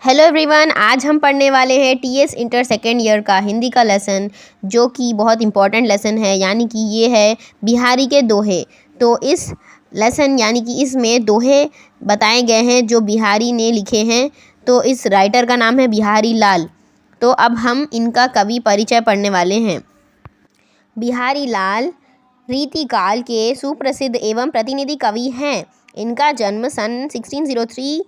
Hello everyone, आज हम पढ़ने वाले हैं टीएस इंटर सेकेंड ईयर का हिंदी का लेसन, जो कि बहुत इम्पॉर्टेंट लेसन है। यानी कि ये है बिहारी के दोहे। तो इस लेसन यानी कि इसमें दोहे बताए गए हैं जो बिहारी ने लिखे हैं। तो इस राइटर का नाम है बिहारी लाल। तो अब हम इनका कवि परिचय पढ़ने वाले हैं। बिहारी लाल रीतिकाल के सुप्रसिद्ध एवं प्रतिनिधि कवि हैं। इनका जन्म सन 1603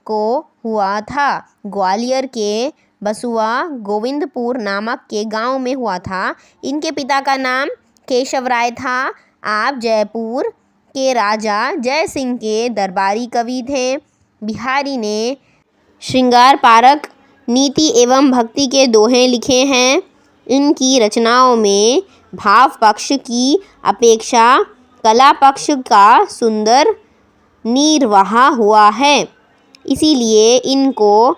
को हुआ था। ग्वालियर के बसुआ गोविंदपुर नामक के गांव में हुआ था। इनके पिता का नाम केशव राय था। आप जयपुर के राजा जय सिंह के दरबारी कवि थे। बिहारी ने श्रृंगार पारक, नीति एवं भक्ति के दोहे लिखे हैं। इनकी रचनाओं में भाव पक्ष की अपेक्षा कला पक्ष का सुंदर निर्वाह हुआ है। इसीलिए इनको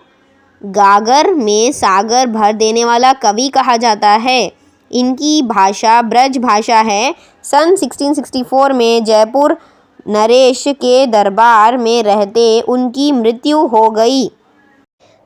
गागर में सागर भर देने वाला कवि कहा जाता है। इनकी भाषा ब्रज भाषा है। सन 1664 में जयपुर नरेश के दरबार में रहते उनकी मृत्यु हो गई।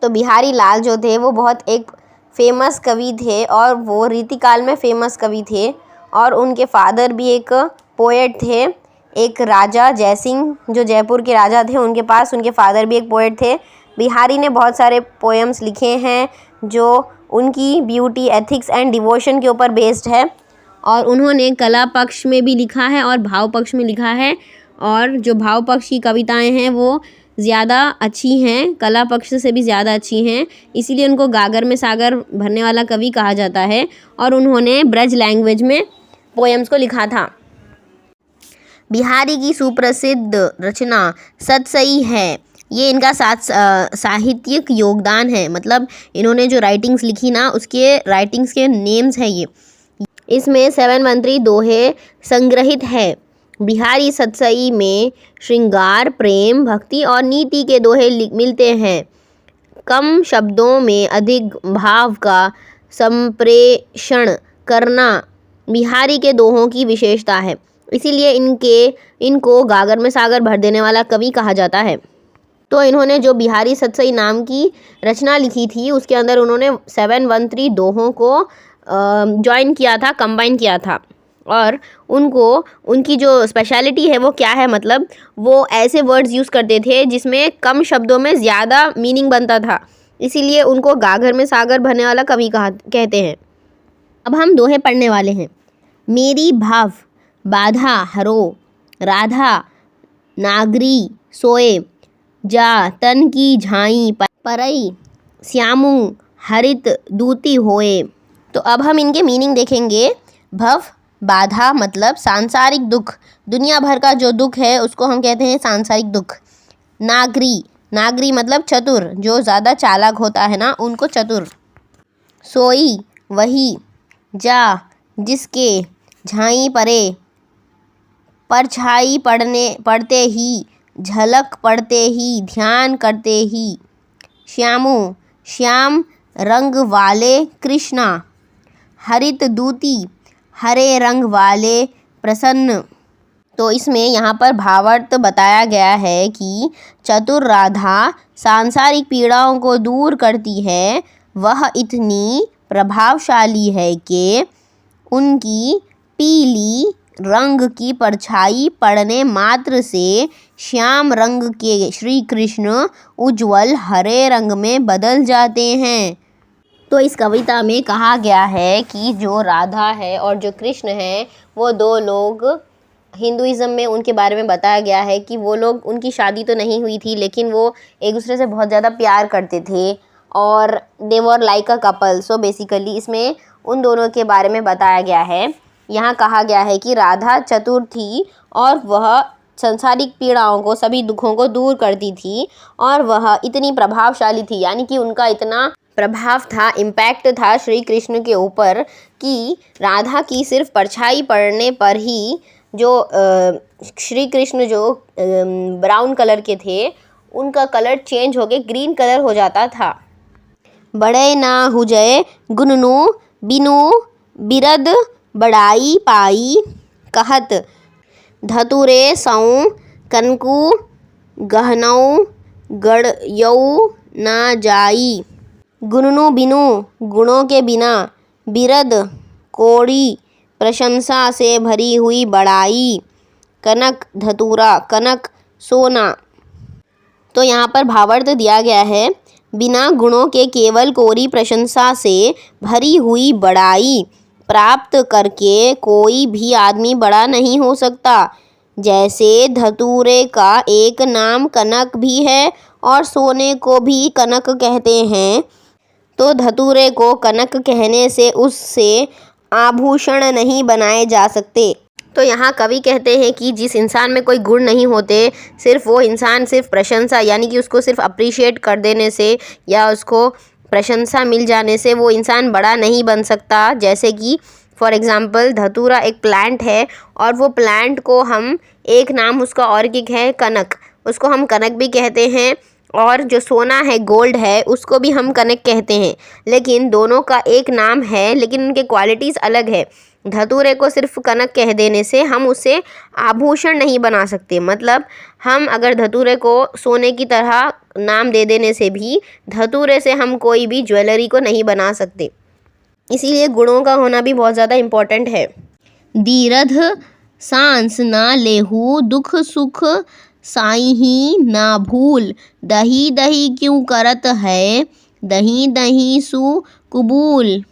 तो बिहारी लाल जो थे वो बहुत एक फेमस कवि थे और वो रीतिकाल में फेमस कवि थे। और उनके फादर भी एक पोएट थे। एक राजा जयसिंह जो जयपुर के राजा थे, उनके पास उनके फादर भी एक पोएट थे। बिहारी ने बहुत सारे पोएम्स लिखे हैं जो उनकी ब्यूटी, एथिक्स एंड डिवोशन के ऊपर बेस्ड है। और उन्होंने कला पक्ष में भी लिखा है और भाव पक्ष में लिखा है। और जो भाव पक्ष की कविताएं हैं वो ज़्यादा अच्छी हैं, कला पक्ष से भी ज़्यादा अच्छी हैं। इसीलिए उनको गागर में सागर भरने वाला कवि कहा जाता है। और उन्होंने ब्रज लैंग्वेज में पोएम्स को लिखा था। बिहारी की सुप्रसिद्ध रचना सतसई है। ये इनका साहित्यिक योगदान है। मतलब इन्होंने जो राइटिंग्स लिखी ना, उसके राइटिंग्स के नेम्स हैं ये। इसमें 713 दोहे संग्रहित है। बिहारी सतसई में श्रृंगार, प्रेम, भक्ति और नीति के दोहे मिलते हैं। कम शब्दों में अधिक भाव का संप्रेषण करना बिहारी के दोहों की विशेषता है। इसीलिए इनको गागर में सागर भर देने वाला कवि कहा जाता है। तो इन्होंने जो बिहारी सतसई नाम की रचना लिखी थी, उसके अंदर उन्होंने 713 दोहों को जॉइन किया था, कंबाइन किया था। और उनकी जो स्पेशलिटी है वो क्या है, मतलब वो ऐसे वर्ड्स यूज़ करते थे जिसमें कम शब्दों में ज़्यादा मीनिंग बनता था। इसीलिए उनको गागर में सागर भरने वाला कवि कहते हैं। अब हम दोहे पढ़ने वाले हैं। मेरी भाव बाधा हरो, राधा नागरी सोए, जा तन की झाई परई, श्यामू हरित दूती होए। तो अब हम इनके मीनिंग देखेंगे। भव बाधा मतलब सांसारिक दुख, दुनिया भर का जो दुख है उसको हम कहते हैं सांसारिक दुख। नागरी मतलब चतुर, जो ज़्यादा चालाक होता है ना, उनको चतुर। सोई वही, जा जिसके, झाई परे परछाई पढ़ते ही, झलक पढ़ते ही, ध्यान करते ही। श्यामू श्याम रंग वाले कृष्णा, हरित दूती हरे रंग वाले प्रसन्न। तो इसमें यहाँ पर भावार्थ बताया गया है कि चतुर राधा सांसारिक पीड़ाओं को दूर करती है। वह इतनी प्रभावशाली है कि उनकी पीली रंग की परछाई पड़ने मात्र से श्याम रंग के श्री कृष्ण उज्ज्वल हरे रंग में बदल जाते हैं। तो इस कविता में कहा गया है कि जो राधा है और जो कृष्ण है, वो दो लोग, हिंदुइज़्म में उनके बारे में बताया गया है कि वो लोग, उनकी शादी तो नहीं हुई थी लेकिन वो एक दूसरे से बहुत ज़्यादा प्यार करते थे और they were like a couple. So basically इसमें उन दोनों के बारे में बताया गया है। यहाँ कहा गया है कि राधा चतुर थी और वह संसारिक पीड़ाओं को, सभी दुखों को दूर करती थी। और वह इतनी प्रभावशाली थी, यानी कि उनका इतना प्रभाव था, इम्पैक्ट था श्री कृष्ण के ऊपर कि राधा की सिर्फ परछाई पड़ने पर ही जो श्री कृष्ण जो ब्राउन कलर के थे, उनका कलर चेंज होके ग्रीन कलर हो जाता था। बड़े ना हुजय गुननु बिनु बिरद बड़ाई पाई कहत, धतुरे सऊ कनकु गहनऊ गड़यऊ ना जाई। गुननु बिनु गुणों के बिना, बिरद कोड़ी प्रशंसा से भरी हुई बड़ाई, कनक धतूरा कनक सोना। तो यहाँ पर भावार्थ दिया गया है, बिना गुणों के केवल कोरी प्रशंसा से भरी हुई बड़ाई प्राप्त करके कोई भी आदमी बड़ा नहीं हो सकता। जैसे धतूरे का एक नाम कनक भी है और सोने को भी कनक कहते हैं, तो धतूरे को कनक कहने से उससे आभूषण नहीं बनाए जा सकते। तो यहाँ कवि कहते हैं कि जिस इंसान में कोई गुण नहीं होते, सिर्फ वो इंसान सिर्फ प्रशंसा यानी कि उसको सिर्फ अप्रिशिएट कर देने से या उसको प्रशंसा मिल जाने से वो इंसान बड़ा नहीं बन सकता। जैसे कि फॉर एग्ज़ाम्पल धतूरा एक प्लांट है और वो प्लांट को हम एक नाम उसका ऑर्किड है कनक, उसको हम कनक भी कहते हैं, और जो सोना है गोल्ड है उसको भी हम कनक कहते हैं, लेकिन दोनों का एक नाम है लेकिन उनके क्वालिटीज़ अलग है। धतूरे को सिर्फ कनक कह देने से हम उसे आभूषण नहीं बना सकते, मतलब हम अगर धतूरे को सोने की तरह नाम दे देने से भी धतूरे से हम कोई भी ज्वेलरी को नहीं बना सकते। इसीलिए गुणों का होना भी बहुत ज़्यादा इम्पोर्टेंट है। दीरध सांस ना लेहू, दुख सुख साई ना भूल, दही दही क्यों करत है, दही दही सु कुबूल।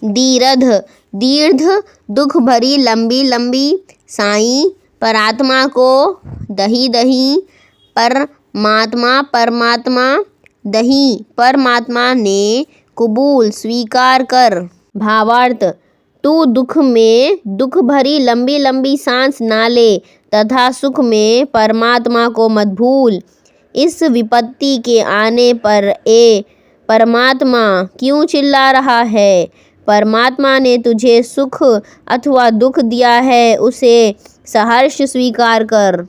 दीरध दीर्घ दुख भरी लंबी लंबी, साई परात्मा को, दही दही परमात्मा परमात्मा, दही परमात्मा ने, कुबूल स्वीकार कर। भावार्थ, तू दुख में दुख भरी लंबी लंबी सांस ना ले तथा सुख में परमात्मा को मत भूल। इस विपत्ति के आने पर ए परमात्मा क्यों चिल्ला रहा है, परमात्मा ने तुझे सुख अथवा दुख दिया है, उसे सहर्ष स्वीकार कर।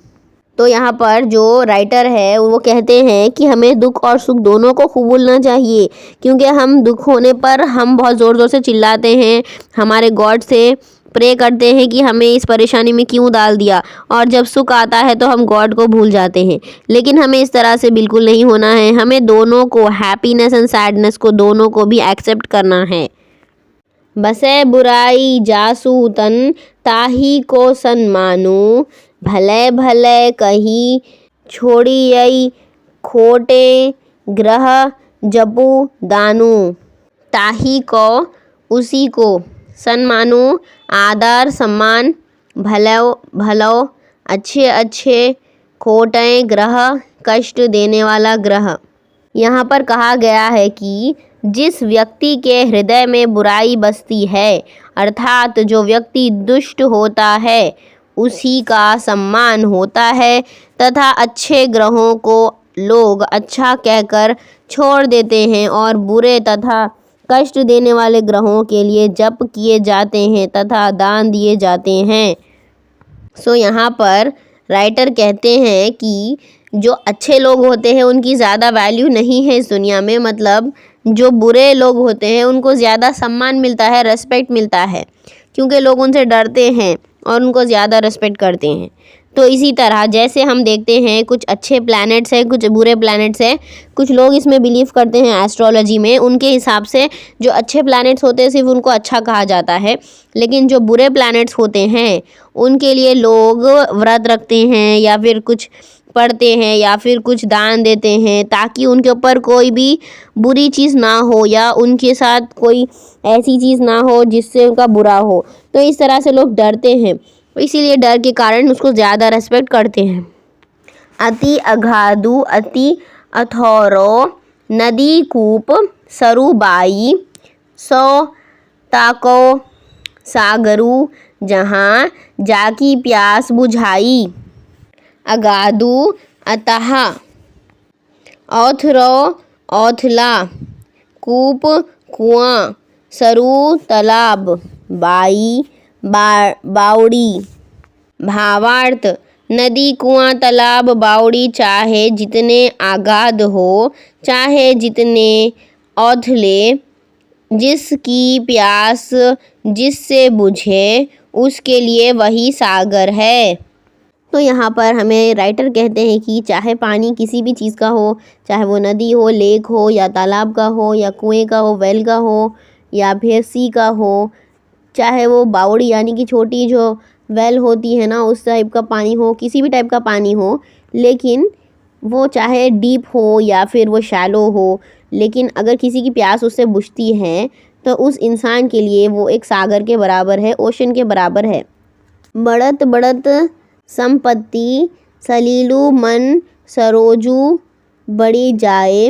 तो यहाँ पर जो राइटर है वो कहते हैं कि हमें दुख और सुख दोनों को कबूलना चाहिए, क्योंकि हम दुख होने पर हम बहुत ज़ोर ज़ोर से चिल्लाते हैं, हमारे गॉड से प्रे करते हैं कि हमें इस परेशानी में क्यों डाल दिया, और जब सुख आता है तो हम गॉड को भूल जाते हैं। लेकिन हमें इस तरह से बिल्कुल नहीं होना है, हमें दोनों को, हैप्पीनेस एंड सैडनेस को, दोनों को भी एक्सेप्ट करना है। बसे बुराई जासू तन, ताही को सन्मानू, भले भले कही छोड़ियई, खोटे ग्रह जपू दानू। ताही को उसी को, सन्मानू आदर सम्मान, भलो भलो अच्छे अच्छे, खोटे ग्रह कष्ट देने वाला ग्रह। यहाँ पर कहा गया है कि जिस व्यक्ति के हृदय में बुराई बसती है, अर्थात जो व्यक्ति दुष्ट होता है, उसी का सम्मान होता है तथा अच्छे ग्रहों को लोग अच्छा कहकर छोड़ देते हैं और बुरे तथा कष्ट देने वाले ग्रहों के लिए जप किए जाते हैं तथा दान दिए जाते हैं। सो यहाँ पर राइटर कहते हैं कि जो अच्छे लोग होते हैं उनकी ज़्यादा वैल्यू नहीं है इस दुनिया में, मतलब जो बुरे लोग होते हैं उनको ज़्यादा सम्मान मिलता है, रेस्पेक्ट मिलता है, क्योंकि लोग उनसे डरते हैं और उनको ज़्यादा रेस्पेक्ट करते हैं। तो इसी तरह जैसे हम देखते हैं कुछ अच्छे प्लैनेट्स हैं, कुछ बुरे प्लैनेट्स हैं, कुछ लोग इसमें बिलीव करते हैं एस्ट्रोलॉजी में, उनके हिसाब से जो अच्छे प्लैनेट्स होते हैं सिर्फ उनको अच्छा कहा जाता है, लेकिन जो बुरे प्लैनेट्स होते हैं उनके लिए लोग व्रत रखते हैं या फिर कुछ पढ़ते हैं या फिर कुछ दान देते हैं ताकि उनके ऊपर कोई भी बुरी चीज़ ना हो या उनके साथ कोई ऐसी चीज़ ना हो जिससे उनका बुरा हो। तो इस तरह से लोग डरते हैं, इसीलिए डर के कारण उसको ज़्यादा रेस्पेक्ट करते हैं। अति अगाधु अति अथौरो, नदी कूप सरुबाई, सो ताको सागरू, जहाँ जाकी प्यास बुझाई। अगाधु अतः, औथरो औथला, कूप कुआं, सरू तालाब, बाई बावड़ी। भावार्थ, नदी कुआं तालाब बावड़ी चाहे जितने आगाध हो चाहे जितने औथले, जिसकी प्यास जिससे बुझे उसके लिए वही सागर है। तो यहाँ पर हमें राइटर कहते हैं कि चाहे पानी किसी भी चीज़ का हो, चाहे वो नदी हो, लेक हो या तालाब का हो या कुएं का हो, वेल का हो या फिर सी का हो, चाहे वो बावड़ी यानी कि छोटी जो वेल होती है ना उस टाइप का पानी हो, किसी भी टाइप का पानी हो, लेकिन वो चाहे डीप हो या फिर वो शैलो हो, लेकिन अगर किसी की प्यास उससे बुझती है तो उस इंसान के लिए वो एक सागर के बराबर है, ओशन के बराबर है। बढ़त बढ़त संपत्ति सलीलू मन सरोजू बढ़ी जाए,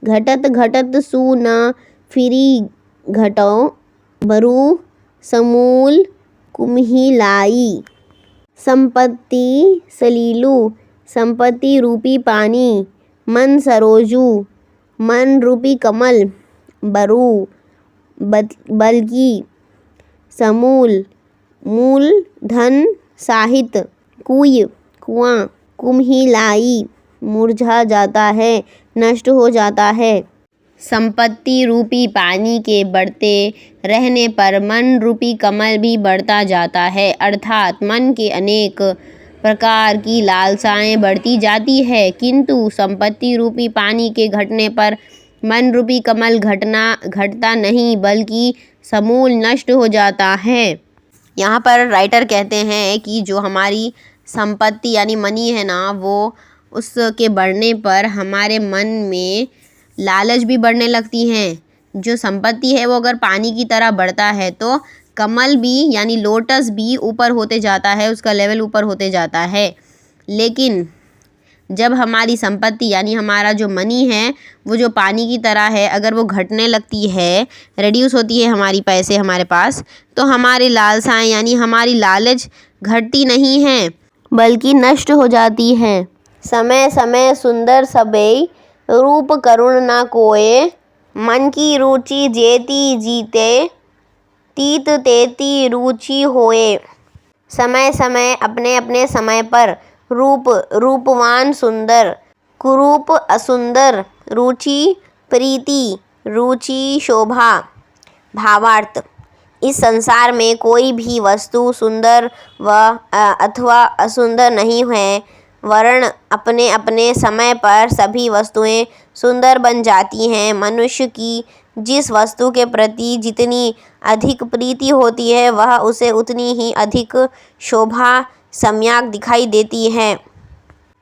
घटत घटत सु न फिरी घटो बरू समूल कुम्हिलाई। संपत्ति सलीलू संपत्ति रूपी पानी, मन सरोजू मन रूपी कमल, बरू बल्कि, समूल मूल धन साहित्य, कुय कुआं, कुम्हिलाई मुरझा जाता है, नष्ट हो जाता है। संपत्ति रूपी पानी के बढ़ते रहने पर मन रूपी कमल भी बढ़ता जाता है, अर्थात मन के अनेक प्रकार की लालसाएं बढ़ती जाती है, किंतु संपत्ति रूपी पानी के घटने पर मन रूपी कमल घटता नहीं बल्कि समूल नष्ट हो जाता है। यहाँ पर राइटर कहते हैं कि जो हमारी संपत्ति यानी मनी है ना, वो उसके बढ़ने पर हमारे मन में लालच भी बढ़ने लगती हैं। जो संपत्ति है वो अगर पानी की तरह बढ़ता है तो कमल भी यानी लोटस भी ऊपर होते जाता है, उसका लेवल ऊपर होते जाता है। लेकिन जब हमारी संपत्ति यानी हमारा जो मनी है वो जो पानी की तरह है, अगर वो घटने लगती है, रिड्यूस होती है हमारी पैसे हमारे पास, तो हमारी लालसाएं यानी हमारी लालच घटती नहीं है बल्कि नष्ट हो जाती है। समय समय सुंदर सबे रूप करुण न कोय, मन की रुचि जेती जीते तीत तेती रुचि होए। समय समय अपने अपने समय पर रूप रूपवान सुंदर, कुरूप असुंदर, रुचि प्रीति रुचि शोभा। भावार्थ, इस संसार में कोई भी वस्तु सुंदर व अथवा असुंदर नहीं है, वरन अपने अपने समय पर सभी वस्तुएं सुंदर बन जाती हैं। मनुष्य की जिस वस्तु के प्रति जितनी अधिक प्रीति होती है वह उसे उतनी ही अधिक शोभा सम्यक दिखाई देती है।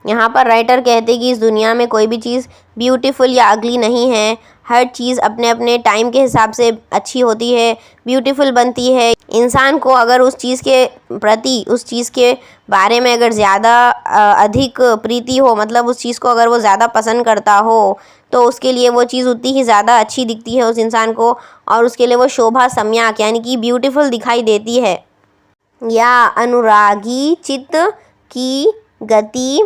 यहाँ पर राइटर कहते हैं कि इस दुनिया में कोई भी चीज़ ब्यूटीफुल या अगली नहीं है, हर चीज़ अपने अपने टाइम के हिसाब से अच्छी होती है, ब्यूटीफुल बनती है। इंसान को अगर उस चीज़ के प्रति, उस चीज़ के बारे में अगर ज़्यादा अधिक प्रीति हो, मतलब उस चीज़ को अगर वो ज़्यादा पसंद करता हो, तो उसके लिए वो चीज़ उतनी ही ज़्यादा अच्छी दिखती है उस इंसान को, और उसके लिए वो शोभा सम्यक यानी कि ब्यूटीफुल दिखाई देती है। या अनुरागी चित्त की गति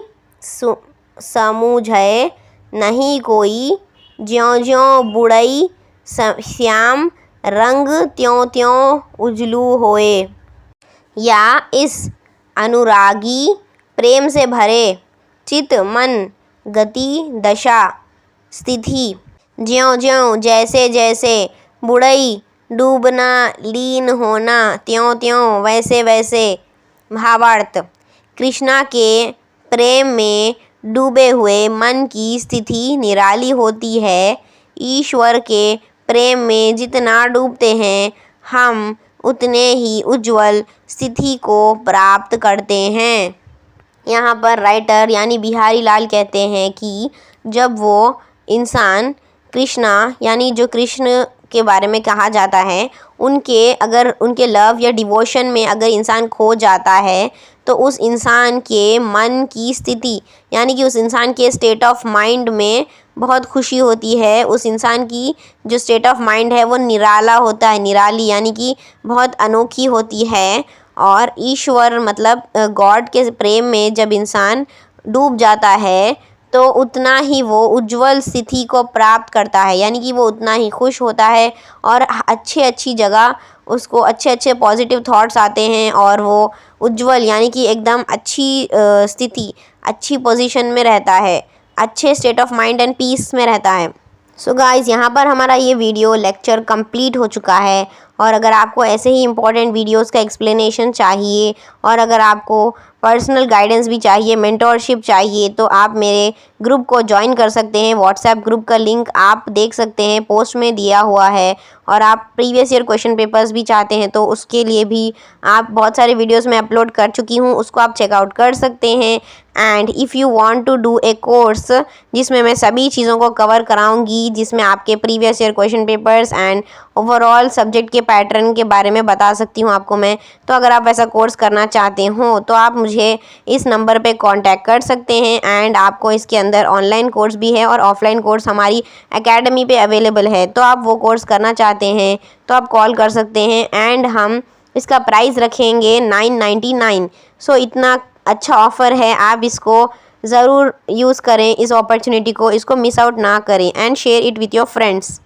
समूझे नहीं कोई, ज्यों ज्यों बुढ़ई श्याम रंग त्यों त्यों उजलू होए। या इस अनुरागी प्रेम से भरे चित्त, मन, गति, दशा, स्थिति, ज्यों ज्यों जैसे जैसे, बुढ़ई डूबना, लीन होना, त्यों त्यों वैसे वैसे। भावार्थ, कृष्णा के प्रेम में डूबे हुए मन की स्थिति निराली होती है। ईश्वर के प्रेम में जितना डूबते हैं हम उतने ही उज्ज्वल स्थिति को प्राप्त करते हैं। यहाँ पर राइटर यानी बिहारी लाल कहते हैं कि जब वो इंसान कृष्णा यानी जो कृष्ण के बारे में कहा जाता है, उनके लव या डिवोशन में अगर इंसान खो जाता है तो उस इंसान के मन की स्थिति यानी कि उस इंसान के स्टेट ऑफ माइंड में बहुत खुशी होती है। उस इंसान की जो स्टेट ऑफ माइंड है वो निराला होता है, निराली यानी कि बहुत अनोखी होती है। और ईश्वर मतलब गॉड के प्रेम में जब इंसान डूब जाता है तो उतना ही वो उज्ज्वल स्थिति को प्राप्त करता है, यानी कि वो उतना ही खुश होता है और अच्छी जगह उसको अच्छे पॉजिटिव थॉट्स आते हैं और वो उज्ज्वल यानी कि एकदम अच्छी स्थिति, अच्छी पोजीशन में रहता है, अच्छे state of mind and peace में रहता है। सो गाइज़, यहाँ पर हमारा ये वीडियो लेक्चर कंप्लीट हो चुका है। और अगर आपको ऐसे ही इम्पोर्टेंट वीडियोस का एक्सप्लेनेशन चाहिए और अगर आपको पर्सनल गाइडेंस भी चाहिए, मेंटोरशिप चाहिए, तो आप मेरे ग्रुप को ज्वाइन कर सकते हैं। व्हाट्सएप ग्रुप का लिंक आप देख सकते हैं, पोस्ट में दिया हुआ है। और आप प्रीवियस ईयर क्वेश्चन पेपर्स भी चाहते हैं तो उसके लिए भी आप बहुत सारे वीडियोस में अपलोड कर चुकी हूँ, उसको आप चेकआउट कर सकते हैं। And if you want to do a course जिसमें मैं सभी चीज़ों को कवर कराऊंगी, जिसमें आपके previous year question papers and overall subject के पैटर्न के बारे में बता सकती हूँ आपको मैं। तो अगर आप ऐसा कोर्स करना चाहते हो तो आप मुझे इस नंबर पे कांटेक्ट कर सकते हैं। एंड आपको इसके अंदर ऑनलाइन कोर्स भी है और ऑफलाइन कोर्स हमारी एकेडमी पे अवेलेबल है। तो आप वो कोर्स करना चाहते हैं तो आप कॉल कर सकते हैं। एंड हम इसका प्राइस रखेंगे 999। सो इतना अच्छा ऑफ़र है, आप इसको ज़रूर यूज़ करें, इस अपॉर्चुनिटी को, इसको मिस आउट ना करें। And share it with your friends.